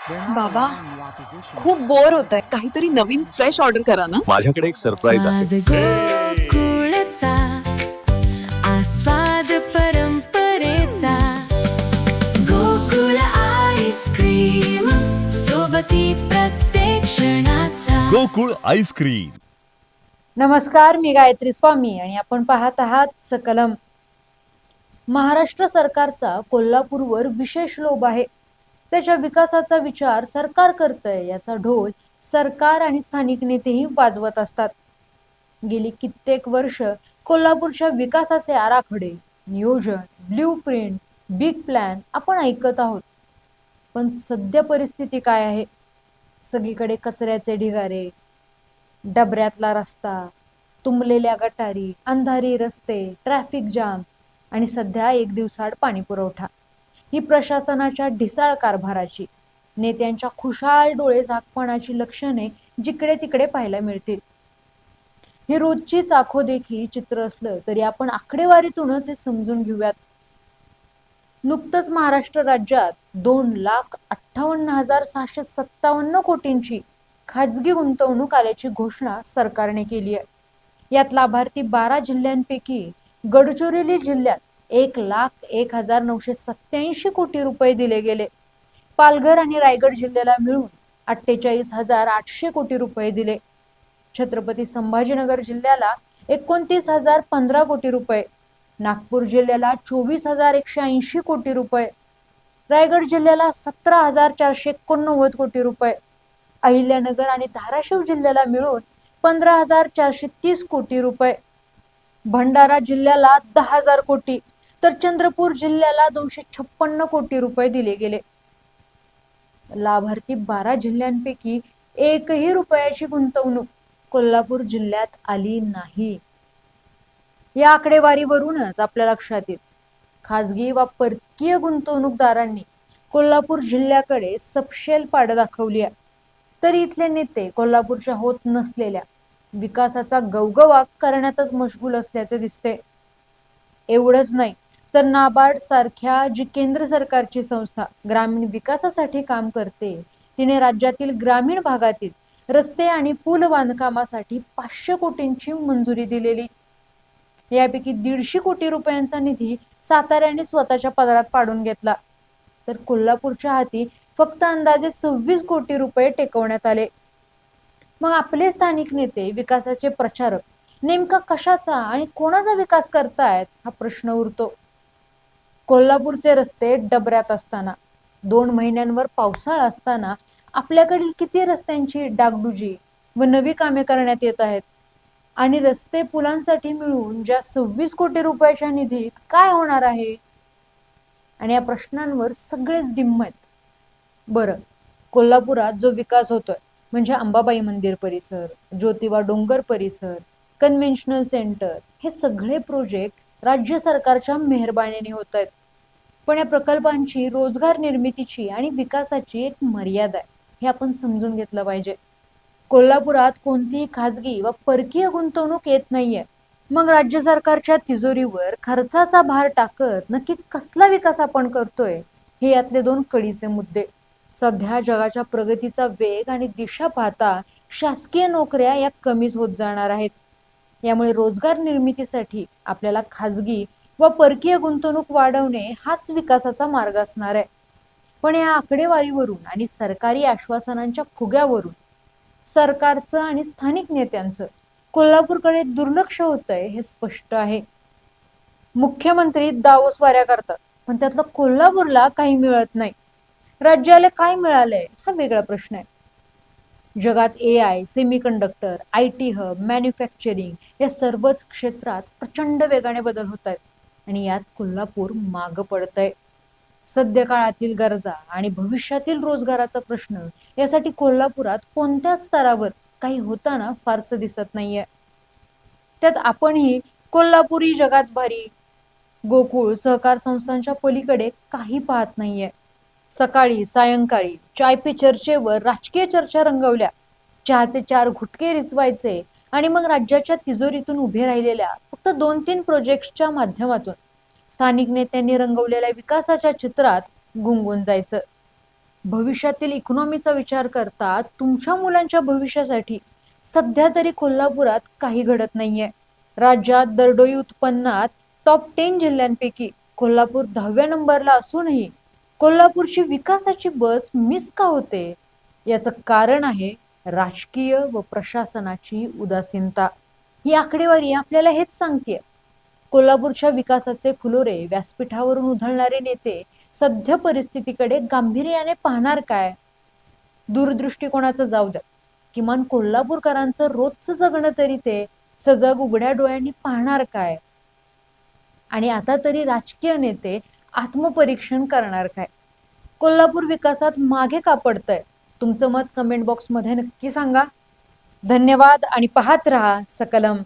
बाबा, खूप बोर होतंय. काहीतरी नवीन फ्रेश ऑर्डर करा ना. माझ्याकडे एक सरप्राईज आहे. गोकुळचा आस्वाद परंपरेचा गोकुळ आईस्क्रीम सोबती प्रत्येक क्षणाचा गोकुळ आईस्क्रीम. नमस्कार, मी गायत्री स्वामी आणि आपण पाहत आहात सकलम. महाराष्ट्र सरकारचा कोल्हापूरवर विशेष लोभ आहे. त्याच्या विकासाचा विचार सरकार करतंय याचा ढोल सरकार आणि स्थानिक नेतेही वाजवत असतात. गेली कित्येक वर्ष कोल्हापूरच्या विकासाचे आराखडे, नियोजन, ब्ल्यू प्रिंट, बिग प्लॅन आपण ऐकत आहोत. पण सध्या परिस्थिती काय आहे? सगळीकडे कचऱ्याचे ढिगारे, डबऱ्यातला रस्ता, तुंबलेल्या गटारी, अंधारी रस्ते, ट्रॅफिक जाम आणि सध्या एक दिवसाआड पाणी पुरवठा. ही प्रशासनाच्या ढिसाळ कारभाराची, नेत्यांच्या खुशाल डोळे झाकपणाची लक्षणे जिकडे तिकडे पाहायला मिळतील. हे रोजचीच आखोदेखी चित्र असलं तरी आपण आकडेवारीतूनच हे समजून घेऊयात. नुकतंच महाराष्ट्र राज्यात 2,58,657 कोटींची खाजगी गुंतवणूक आल्याची घोषणा सरकारने केली आहे. यात लाभार्थी 12 जिल्ह्यांपैकी गडचिरोली जिल्ह्यात 1,01,987 कोटी रुपये दिले गेले. पालघर आणि रायगड जिल्ह्याला मिळून 48,800 कोटी रुपये दिले. छत्रपती संभाजीनगर जिल्ह्याला 29,015 कोटी रुपये, नागपूर जिल्ह्याला 24,180 कोटी रुपये, रायगड जिल्ह्याला 17,489 कोटी रुपये, अहिल्यानगर आणि धाराशिव जिल्ह्याला मिळून 15,430 कोटी रुपये, भंडारा जिल्ह्याला 10,000 कोटी तर चंद्रपूर जिल्ह्याला 256 कोटी रुपये दिले गेले. लाभार्थी 12 जिल्ह्यांपैकी एकही रुपयाची गुंतवणूक कोल्हापूर जिल्ह्यात आली नाही. या आकडेवारीवरूनच आपल्या लक्षात येईल, खासगी व परकीय गुंतवणूकदारांनी कोल्हापूर जिल्ह्याकडे सपशेल पाड दाखवली आहे. तरी इथले नेते कोल्हापूरच्या होत नसलेल्या विकासाचा गवगवा करण्यातच मशगूल असल्याचे दिसते. एवढंच नाही तर नाबार्ड सारख्या जी केंद्र सरकारची संस्था ग्रामीण विकासासाठी काम करते, तिने राज्यातील ग्रामीण भागातील रस्ते आणि पूल बांधकामासाठी 500 कोटींची मंजुरी दिलेली. यापैकी 150 कोटी रुपयांचा निधी साताऱ्याने स्वतःच्या पदरात पाडून घेतला, तर कोल्हापूरच्या हाती फक्त अंदाजे 26 कोटी रुपये टेकवण्यात आले. मग आपले स्थानिक नेते विकासाचे प्रचारक नेमका कशाचा आणि कोणाचा विकास करतायत हा प्रश्न उरतो. कोल्हापूरचे रस्ते डबऱ्यात असताना, 2 महिन्यांवर पावसाळा असताना आपल्याकडील किती रस्त्यांची डागडुजी व नवी कामे करण्यात येत आहेत, आणि रस्ते पुलांसाठी मिळून ज्या 26 कोटी रुपयाच्या निधीत काय होणार आहे? आणि या प्रश्नांवर सगळेच डिम्म आहेत. बरं, कोल्हापुरात जो विकास होतोय म्हणजे अंबाबाई मंदिर परिसर, ज्योतिबा डोंगर परिसर, कन्व्हेन्शनल सेंटर, हे सगळे प्रोजेक्ट राज्य सरकारच्या मेहरबानीने होत आहेत. पण या प्रकल्पांची रोजगार निर्मितीची आणि विकासाची एक मर्यादा आहे, हे आपण समजून घेतलं पाहिजे. कोल्हापुरात कोणतीही खाजगी व परकीय गुंतवणूक येत नाहीये. मग राज्य सरकारच्या तिजोरीवर खर्चाचा भार टाकत नक्की कसला विकास आपण करतोय, हे यातले 2 कळीचे मुद्दे. सध्या जगाच्या प्रगतीचा वेग आणि दिशा पाहता शासकीय नोकऱ्या या कमीच होत जाणार आहेत. यामुळे रोजगार निर्मितीसाठी आपल्याला खाजगी व परकीय गुंतवणूक वाढवणे हाच विकासाचा मार्ग असणार आहे. पण या आकडेवारीवरून आणि सरकारी आश्वासनांच्या फुग्यावरून सरकारचं आणि स्थानिक नेत्यांचं कोल्हापूरकडे दुर्लक्ष होतंय हे स्पष्ट आहे. मुख्यमंत्री दावोसवाऱ्या करतात, पण त्यातलं कोल्हापूरला काही मिळत नाही. राज्याला काय मिळालंय हा वेगळा प्रश्न आहे. जगात AI, semiconductor, IT hub, manufacturing या सर्वच क्षेत्रात प्रचंड वेगाने बदल होत आहेत आणि यात कोल्हापूर मागं पडतंय. सध्या काळातील गरजा आणि भविष्यातील रोजगाराचा प्रश्न यासाठी कोल्हापुरात कोणत्याच स्तरावर काही होताना फारसं दिसत नाहीये. त्यात आपणही कोल्हापुरी जगात भारी, गोकुळ सहकार संस्थांच्या पलीकडे काही पाहत नाहीये. सकाळी सायंकाळी चाय पे चर्चेवर राजकीय चर्चा रंगवल्या, चहाचे 4 घुटके रिचवायचे आणि मग राज्याच्या तिजोरीतून उभे राहिलेल्या फक्त 2-3 प्रोजेक्टच्या माध्यमातून स्थानिक नेत्यांनी रंगवलेल्या विकासाच्या चित्रात गुंगून जायचं. भविष्यातील इकॉनॉमीचा विचार करता तुमच्या मुलांच्या भविष्यासाठी सध्या तरी कोल्हापुरात काही घडत नाहीये. राज्यात दरडोई उत्पन्नात टॉप 10 जिल्ह्यांपैकी कोल्हापूर 10व्या नंबरला असूनही कोल्हापूरची विकासाची बस मिस का होते? याचं कारण आहे राजकीय व प्रशासनाची उदासीनता. ही आकडेवारी आपल्याला हेच सांगते. कोल्हापूरच्या विकासाचे फुलोरे व्यासपीठावरून उधळणारे नेते सध्या परिस्थितीकडे गांभीर्याने पाहणार काय? दूरदृष्टिकोनाचं जाऊ द्या, किमान कोल्हापूरकरांचं रोजचं जगणं तरी ते सजग उघड्या डोळ्यांनी पाहणार काय? आणि आता तरी राजकीय नेते आत्मपरीक्षण करणार काय? कोल्हापूर विकासात मागे का पडतंय? तुमचं मत कमेंट बॉक्समध्ये नक्की सांगा. धन्यवाद आणि पाहत रहा सकलम.